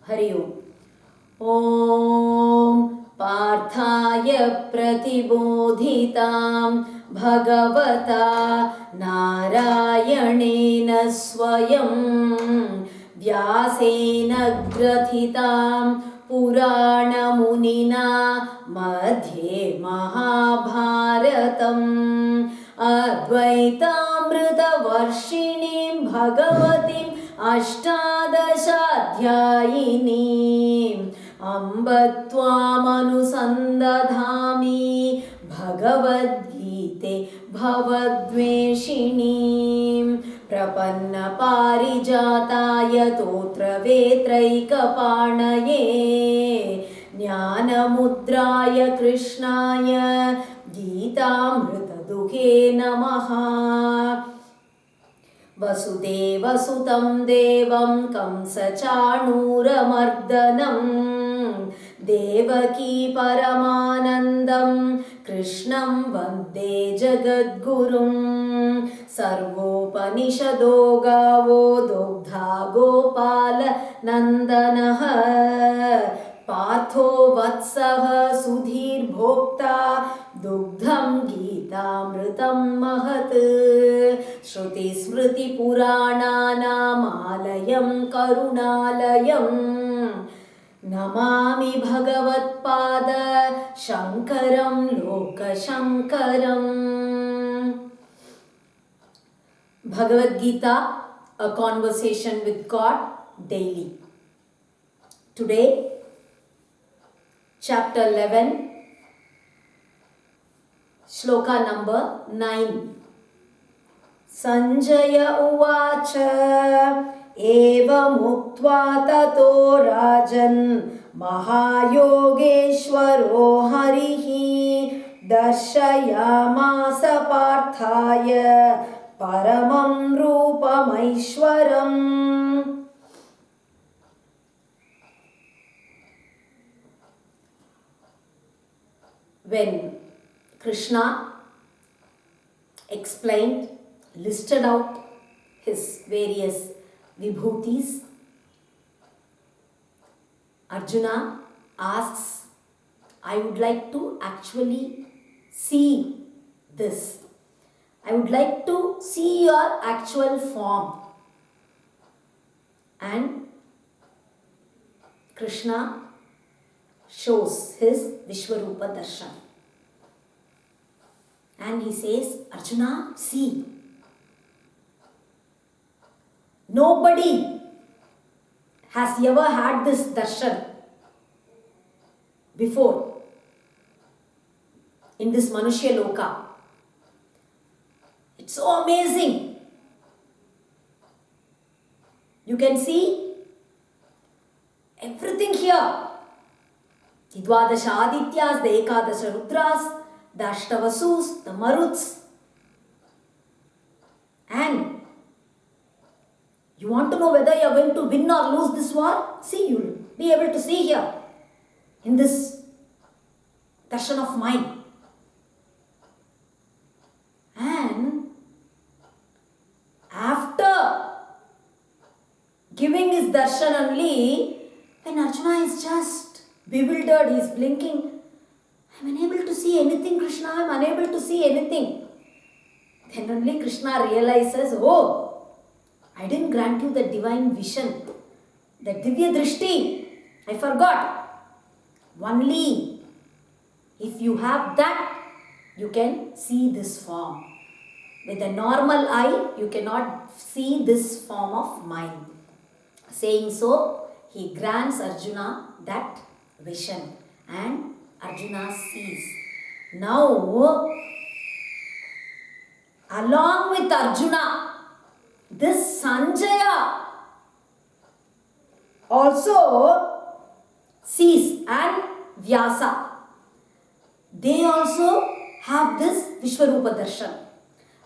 हरि ओम्। ॐ पार्थाय प्रतिबोधितां भगवता नारायणेन स्वयं व्यासेन ग्रथितां पुराणमुनिना मध्ये महाभारतम् अद्वैतामृतवर्षिणीं भगवतीम् अष्टादशाध्यायिनीम् अम्ब त्वामनुसन्दधामि भगवद्गीते भवद्वेषिणीं प्रपन्नपारिजाताय तोत्रवेत्रैकपाणये ज्ञानमुद्राय कृष्णाय गीतामृतदुहे नमः। वसुदेवसुतं देवं कंसचाणूरमर्दनं देवकी परमानन्दं कृष्णं वन्दे जगद्गुरुं। सर्वोपनिषदो गावो दुग्धा गोपालनन्दनः पार्थो वत्सः सुधीर्भोक्ता दुग्धं गीतामृतं महत्। श्रुतिस्मृतिपुराणानामालयं करुणालयं नमामि भगवत्पाद शङ्करं लोकशङ्करम्। Bhagavad Gita, a conversation with God daily. Today, chapter 11, shloka number 9. Sanjaya uvacha evamuktva tato rajan mahayogeshwaro harihi darshayamasa parthaya paramam rupamaishwaram. When Krishna explained, listed out his various vibhutis, Arjuna asks, I would like to actually see this. I would like to see your actual form. And Krishna shows his Vishwarupa Darshan. And he says, Arjuna, see. Nobody has ever had this darshan before in this Manushya Loka. It's so amazing. You can see everything here. The Dwadasha Adityas, the Ekadasha Rudras, the Ashtavasus, the Maruts. And you want to know whether you are going to win or lose this war? See, you will be able to see here in this darshan of mine. And after giving his darshan only, when Arjuna is just bewildered, he is blinking. I am unable to see anything, Krishna. I am unable to see anything. Then only Krishna realizes, oh, I didn't grant you the divine vision, the Divya Drishti. I forgot. Only if you have that, you can see this form. With a normal eye, you cannot see this form of mine. Saying so, he grants Arjuna that vision. And Arjuna sees. Now, along with Arjuna, this Sanjaya also sees, and Vyasa. They also have this Vishwarupa Darshan.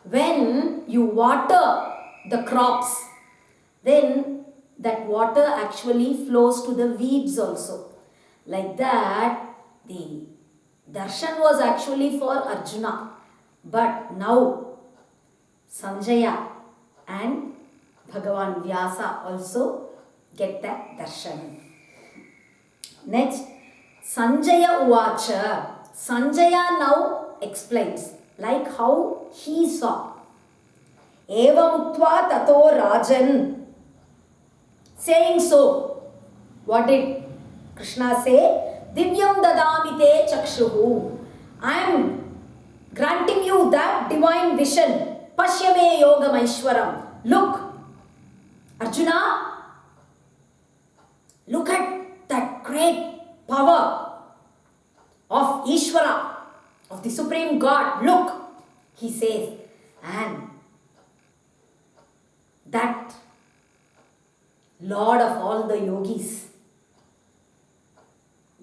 When you water the crops, then that water actually flows to the weeds also. Like that, the darshan was actually for Arjuna. But now, Sanjaya and Bhagavan Vyasa also get that darshan. Next, Sanjaya Uvacha. Sanjaya now explains like how he saw. Evamuktva tato Rajan. Saying so, what did Krishna say? Divyam dadamite chakshuhu. I am granting you that divine vision. Pashyame yogam aishwaram. Look, Arjuna, look at that great power of Ishvara, of the Supreme God. Look, he says, and that Lord of all the yogis,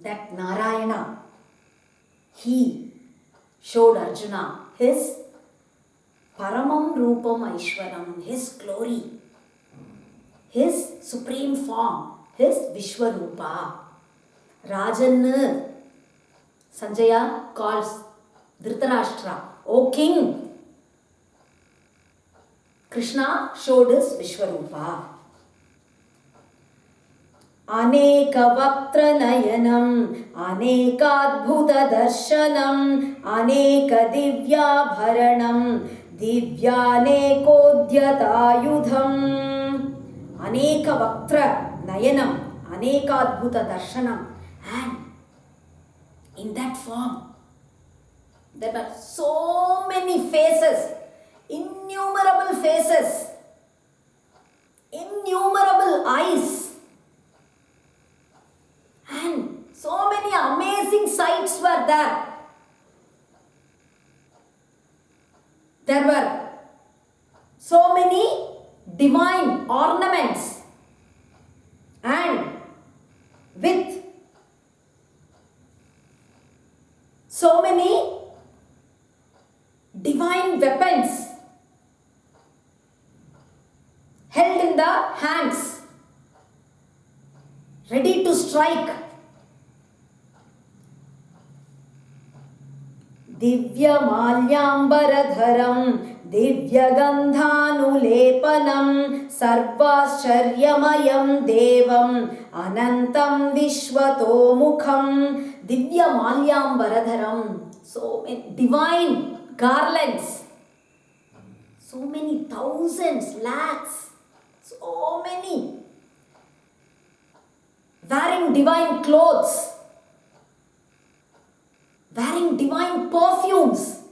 that Narayana, he showed Arjuna his Paramam Rupam Aishwaram, his glory, his supreme form, his Vishwarupa. Rajan, Sanjaya calls Dhritarashtra, O king. Krishna showed his Vishwarupa. Anekavaktranayanam, Anekadbhutadarshanam, Anekadivyabharanam, Divyanekodhyatayudham. Anekavaktra nayanam, Anekadbhutadarshanam. And in that form, there were so many faces, innumerable faces, innumerable eyes. And so many amazing sights were there. There were so many divine ornaments and with so many divine weapons held in the hands, ready to strike. Divya Malyambaradharam, Divya Gandhanulepanam, Sarvascharyamayam Devam, Anantam Vishwatomukham. Divya Malyambaradharam, so many divine garlands, so many thousands, lakhs, so many, wearing divine clothes, wearing divine perfumes,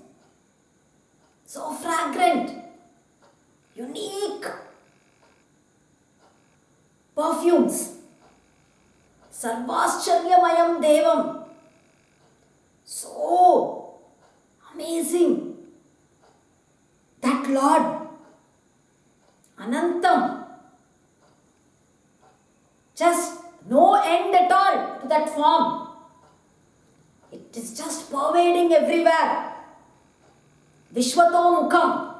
so fragrant, unique perfumes. Sarvascharyamayam Devam, so amazing. That Lord, Anantam, just no end at all to that form. It is just pervading everywhere. Vishwatomukham,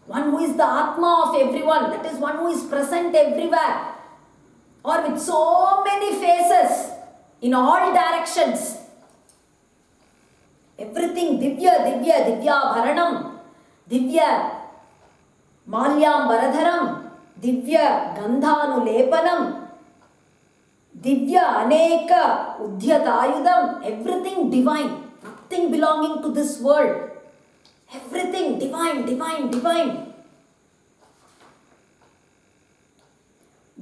one who is the Atma of everyone, that is one who is present everywhere, or with so many faces in all directions. Everything Divya, Divya, Divya Bharanam, Divya Malyam Baradharam, Divya Gandhanulepanam, Divya Aneka Udhyatayudam, everything divine, nothing belonging to this world. Everything divine, divine, divine.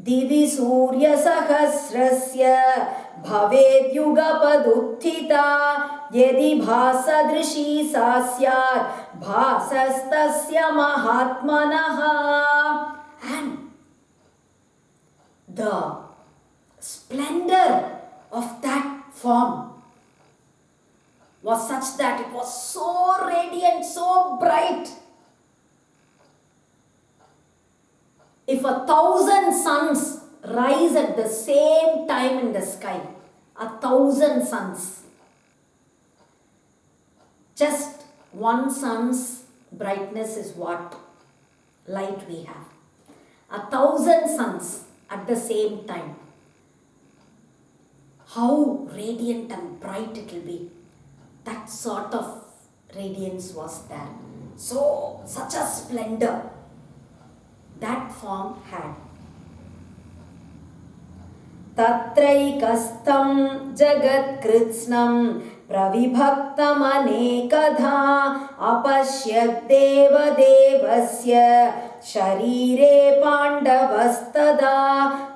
Divi Surya Sahasrasya Bhaved Yugapaduttita Yedi Bhasa Drishi Sasyat Bhasastasya Mahatmanaha. And the splendor of that form was such that it was so radiant, so bright. If 1,000 suns rise at the same time in the sky, 1,000 suns, just one sun's brightness is what light we have. 1,000 suns at the same time. How radiant and bright it will be. That sort of radiance was there. So, such a splendor that form had. तत्रैकस्थं जगत्कृत्स्नं प्रविभक्तमनेकधा अपश्यद्देवदेवस्य शरीरे पाण्डवस्तदा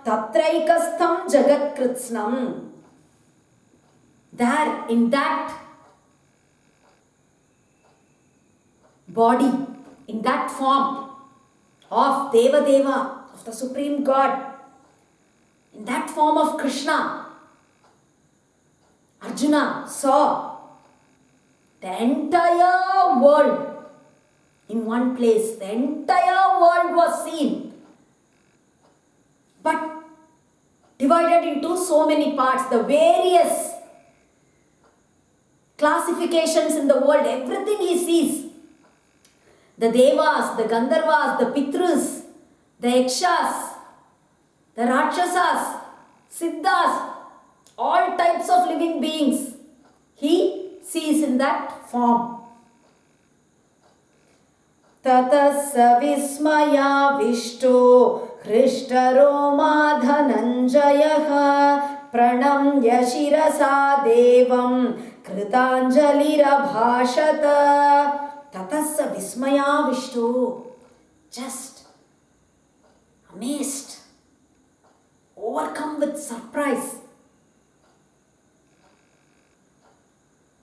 तत्रैकस्थं जगत्कृत्स्नं. There, in that body, in that form of Devadeva, of the Supreme God, in that form of Krishna, Arjuna saw the entire world in one place. The entire world was seen, but divided into so many parts. The various classifications in the world, everything he sees. The Devas, the Gandharvas, the Pitrus, the Yakshas, the Rakshasas, Siddhas, all types of living beings he sees in that form. Tatassa vismaya-vishto hrishtaro Dhananjayaha pranamya shirasa devam kritanjalirabhashata. Tatassa vismaya-vishto, just amazed, overcome with surprise,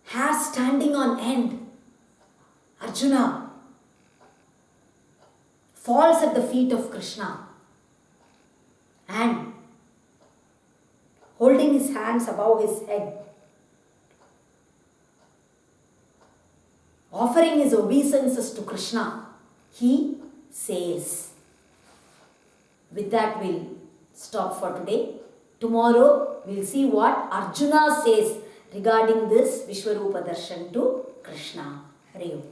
hair standing on end. Arjuna falls at the feet of Krishna and holding his hands above his head, offering his obeisances to Krishna, he says. With that, we'll stop for today. Tomorrow, we'll see what Arjuna says regarding this Vishwarupa Darshan to Krishna. Hari Om.